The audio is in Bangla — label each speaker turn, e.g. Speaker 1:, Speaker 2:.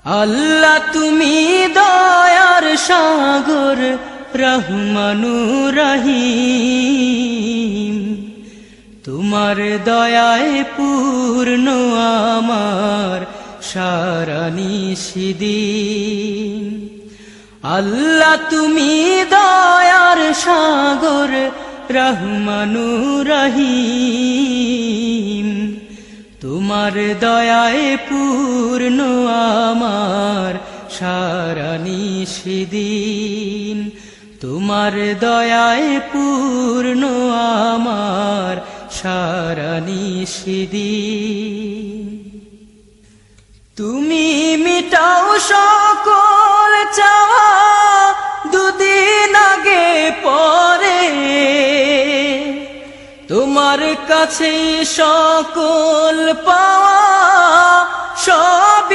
Speaker 1: আল্লাহ তুমি দয়ার সাগর রহমানুর রহিম, তোমার দয়ায় পূর্ণ আমার সারা নিশিদিন। আল্লাহ তুমি দয়ার সাগর রহমানুর রহিম, তোমার দয়ায় পূর্ণ আমার সারা নিশিদিন। তোমার দয়ায় পূর্ণ আমার সারা নিশিদিন। তুমি মিটাও সকল চাওয়া দুদিন আগে পরে, তোমার কাছে সকল পাওয়া সব